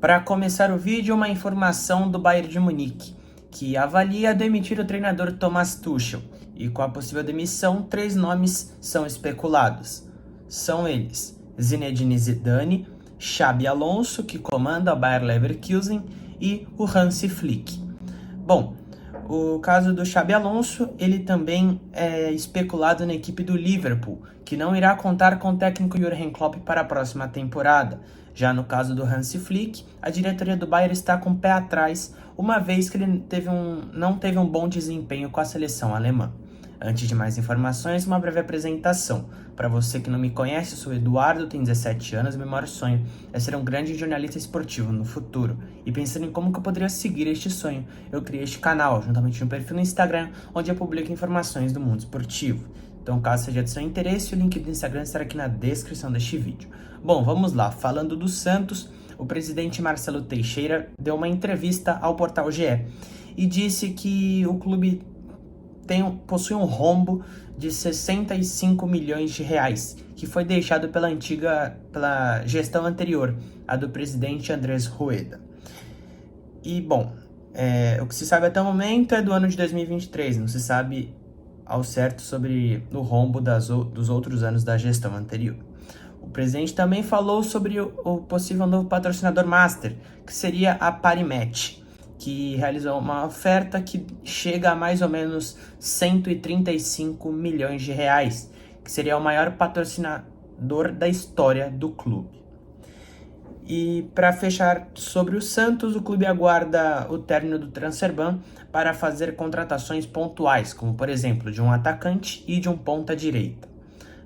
Para começar o vídeo, uma informação do Bayern de Munique, que avalia demitir o treinador Thomas Tuchel, e com a possível demissão, 3 nomes são especulados. São eles: Zinedine Zidane, Xabi Alonso, que comanda o Bayer Leverkusen, e o Hansi Flick. Bom, o caso do Xabi Alonso, ele também é especulado na equipe do Liverpool, que não irá contar com o técnico Jürgen Klopp para a próxima temporada. Já no caso do Hansi Flick, a diretoria do Bayern está com o pé atrás, uma vez que ele não teve um bom desempenho com a seleção alemã. Antes de mais informações, uma breve apresentação. Para você que não me conhece, eu sou Eduardo, tenho 17 anos e meu maior sonho é ser um grande jornalista esportivo no futuro. E pensando em como que eu poderia seguir este sonho, eu criei este canal, juntamente no perfil no Instagram, onde eu publico informações do mundo esportivo. Então, caso seja de seu interesse, o link do Instagram estará aqui na descrição deste vídeo. Bom, vamos lá. Falando do Santos, o presidente Marcelo Teixeira deu uma entrevista ao portal GE e disse que o clube possui um rombo de 65 milhões de reais, que foi deixado pela gestão anterior, a do presidente Andrés Rueda. E, bom, o que se sabe até o momento é do ano de 2023, não se sabe ao certo sobre o rombo dos outros anos da gestão anterior. O presidente também falou sobre o possível novo patrocinador master, que seria a Parimatch, que realizou uma oferta que chega a mais ou menos 135 milhões de reais, que seria o maior patrocinador da história do clube. E para fechar sobre o Santos, o clube aguarda o término do transfer ban para fazer contratações pontuais, como por exemplo de um atacante e de um ponta-direita.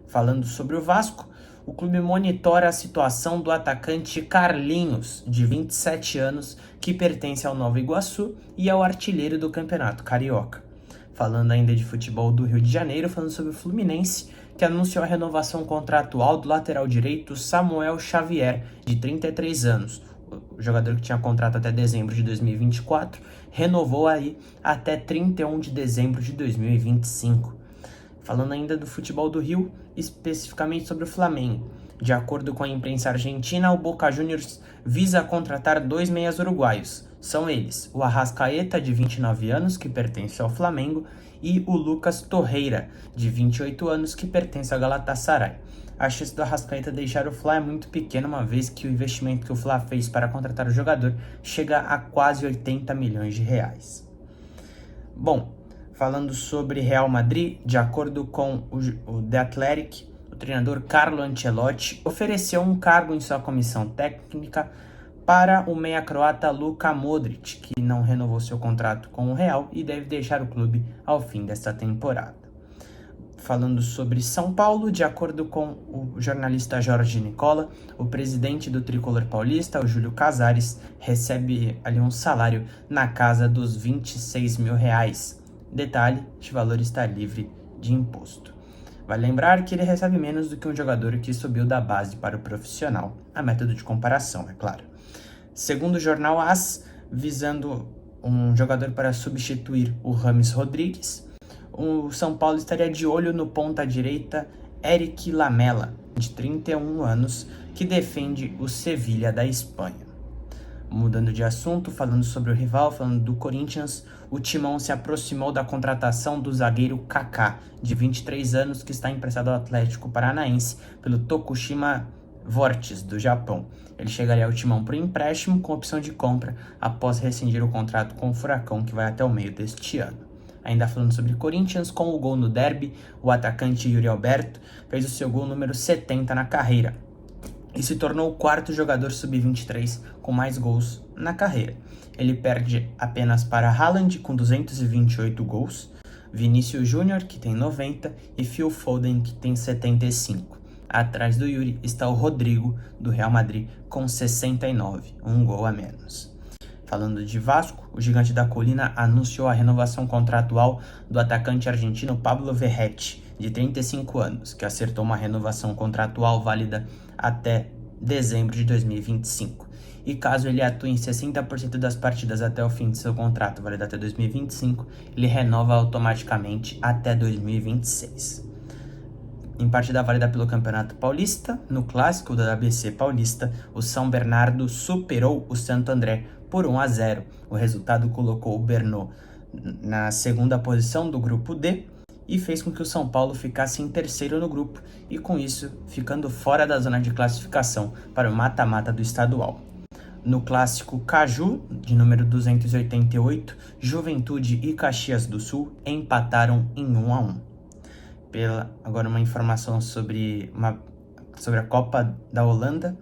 Falando sobre o Vasco, o clube monitora a situação do atacante Carlinhos, de 27 anos, que pertence ao Nova Iguaçu e é o artilheiro do Campeonato Carioca. Falando ainda de futebol do Rio de Janeiro, falando sobre o Fluminense, que anunciou a renovação contratual do lateral direito Samuel Xavier, de 33 anos. O jogador que tinha contrato até dezembro de 2024, renovou aí até 31 de dezembro de 2025. Falando ainda do futebol do Rio, especificamente sobre o Flamengo. De acordo com a imprensa argentina, o Boca Juniors visa contratar 2 meias uruguaios. São eles o Arrascaeta, de 29 anos, que pertence ao Flamengo, e o Lucas Torreira, de 28 anos, que pertence ao Galatasaray. A chance do Arrascaeta deixar o Fla é muito pequena, uma vez que o investimento que o Fla fez para contratar o jogador chega a quase 80 milhões de reais. Bom, falando sobre Real Madrid, de acordo com o The Athletic, o treinador Carlo Ancelotti ofereceu um cargo em sua comissão técnica para o meia croata Luka Modric, que não renovou seu contrato com o Real e deve deixar o clube ao fim desta temporada. Falando sobre São Paulo, de acordo com o jornalista Jorge Nicola, o presidente do tricolor paulista, o Júlio Casares, recebe ali um salário na casa dos 26 mil reais. Detalhe, este valor está livre de imposto. Vale lembrar que ele recebe menos do que um jogador que subiu da base para o profissional. A método de comparação, é claro. Segundo o jornal AS, visando um jogador para substituir o Rames Rodrigues, o São Paulo estaria de olho no ponta-direita Eric Lamela, de 31 anos, que defende o Sevilha da Espanha. Mudando de assunto, falando sobre o rival, falando do Corinthians, o Timão se aproximou da contratação do zagueiro Kaká, de 23 anos, que está emprestado ao Atlético Paranaense pelo Tokushima Vortis, do Japão. Ele chegaria ao Timão por empréstimo com opção de compra após rescindir o contrato com o Furacão, que vai até o meio deste ano. Ainda falando sobre Corinthians, com o gol no derby, o atacante Yuri Alberto fez o seu gol número 70 na carreira e se tornou o 4º jogador sub-23 com mais gols na carreira. Ele perde apenas para Haaland, com 228 gols, Vinícius Júnior, que tem 90, e Phil Foden, que tem 75. Atrás do Yuri está o Rodrigo, do Real Madrid, com 69, um gol a menos. Falando de Vasco, o Gigante da Colina anunciou a renovação contratual do atacante argentino Pablo Verratti, de 35 anos, que acertou uma renovação contratual válida até dezembro de 2025. E caso ele atue em 60% das partidas até o fim de seu contrato, válido até 2025, ele renova automaticamente até 2026. em partida válida pelo Campeonato Paulista, no clássico da ABC Paulista, o São Bernardo superou o Santo André por 1-0. O resultado colocou o Bernô na segunda posição do grupo D e fez com que o São Paulo ficasse em terceiro no grupo e, com isso, ficando fora da zona de classificação para o mata-mata do estadual. No clássico Caju, de número 288, Juventude e Caxias do Sul empataram em 1-1. Agora uma informação sobre a Copa da Holanda.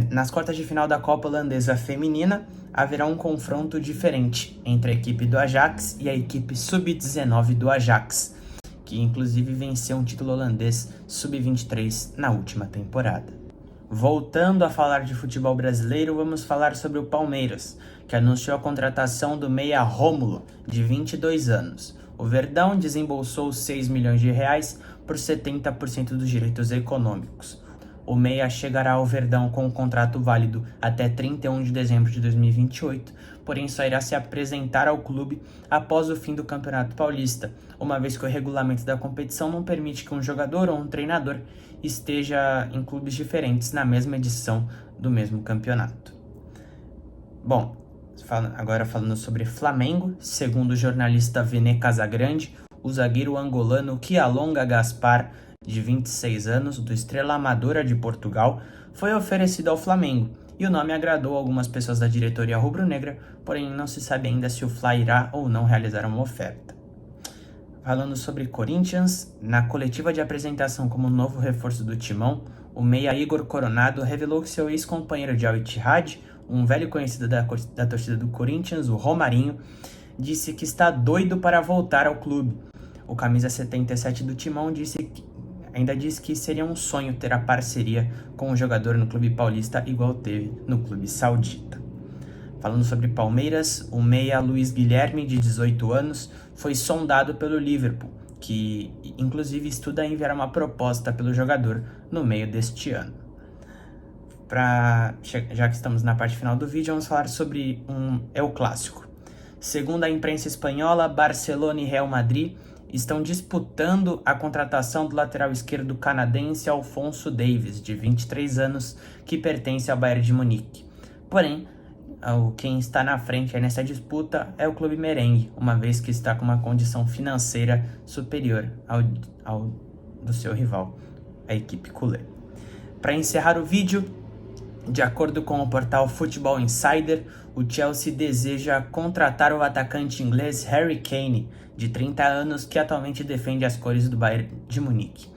Nas quartas de final da Copa Holandesa Feminina, haverá um confronto diferente entre a equipe do Ajax e a equipe Sub-19 do Ajax, que inclusive venceu um título holandês Sub-23 na última temporada. Voltando a falar de futebol brasileiro, vamos falar sobre o Palmeiras, que anunciou a contratação do meia Rômulo, de 22 anos. O Verdão desembolsou 6 milhões de reais por 70% dos direitos econômicos. O meia chegará ao Verdão com um contrato válido até 31 de dezembro de 2028, porém só irá se apresentar ao clube após o fim do Campeonato Paulista, uma vez que o regulamento da competição não permite que um jogador ou um treinador esteja em clubes diferentes na mesma edição do mesmo campeonato. Bom, agora falando sobre Flamengo, segundo o jornalista Vene Casagrande, o zagueiro angolano Kialonga Gaspar, de 26 anos, do Estrela Amadora de Portugal, foi oferecido ao Flamengo, e o nome agradou algumas pessoas da diretoria rubro-negra, porém não se sabe ainda se o Fla irá ou não realizar uma oferta. Falando sobre Corinthians, na coletiva de apresentação como novo reforço do timão, o meia Igor Coronado revelou que seu ex-companheiro de Al Ittihad, um velho conhecido da torcida do Corinthians, o Romarinho, disse que está doido para voltar ao clube. O camisa 77 do timão ainda disse que seria um sonho ter a parceria com um jogador no clube paulista igual teve no clube saudita. Falando sobre Palmeiras, o meia Luiz Guilherme, de 18 anos, foi sondado pelo Liverpool, que inclusive estuda enviar uma proposta pelo jogador no meio deste ano. Já que estamos na parte final do vídeo, vamos falar sobre El Clássico. Segundo a imprensa espanhola, Barcelona e Real Madrid estão disputando a contratação do lateral esquerdo canadense Alphonso Davies, de 23 anos, que pertence ao Bayern de Munique. Porém, quem está na frente nessa disputa é o clube merengue, uma vez que está com uma condição financeira superior ao do seu rival, a equipe culé. Para encerrar o vídeo, de acordo com o portal Football Insider, o Chelsea deseja contratar o atacante inglês Harry Kane, de 30 anos, que atualmente defende as cores do Bayern de Munique.